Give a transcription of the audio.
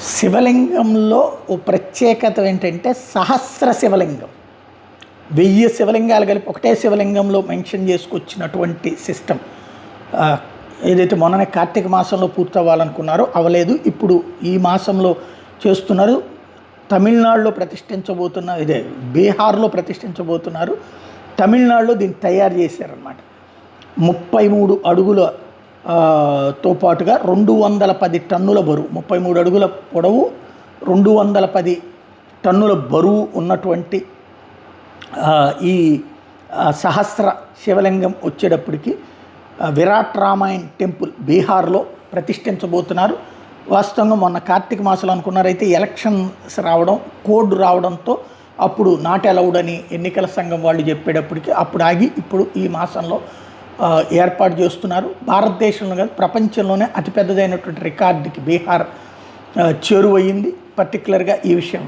శివలింగంలో ఓ ప్రత్యేకత ఏంటంటే సహస్ర శివలింగం. 1000 శివలింగాలు కలిపి ఒకటే శివలింగంలో మెన్షన్ చేసుకొచ్చినటువంటి సిస్టమ్. ఏదైతే మొన్ననే కార్తీక మాసంలో పూర్తవ్వాలనుకున్నారో అవ్వలేదు, ఇప్పుడు ఈ మాసంలో చేస్తున్నారు. తమిళనాడులో ప్రతిష్ఠించబోతున్న బీహార్లో ప్రతిష్ఠించబోతున్నారు. తమిళనాడులో దీన్ని తయారు చేశారన్నమాట. 33 అడుగుల తో పాటుగా 210 టన్నుల బరువు, 33 అడుగుల పొడవు, 210 టన్నుల బరువు ఉన్నటువంటి ఈ సహస్ర శివలింగం వచ్చేటప్పటికి విరాట్ రామాయణ్ టెంపుల్ బీహార్లో ప్రతిష్ఠించబోతున్నారు. వాస్తవంగా మొన్న కార్తీక మాసంలో అనుకున్నారైతే ఎలక్షన్స్ రావడం, కోడ్ రావడంతో అప్పుడు నాట్ అలౌడ్ అని ఎన్నికల సంఘం వాళ్ళు చెప్పేటప్పటికి అప్పుడు ఆగి ఇప్పుడు ఈ మాసంలో ఏర్పాటు చేస్తున్నారు. భారతదేశంలో కాదు ప్రపంచంలోనే అతిపెద్దదైనటువంటి రికార్డుకి బీహార్ చేరువయ్యింది, పర్టికులర్గా ఈ విషయం.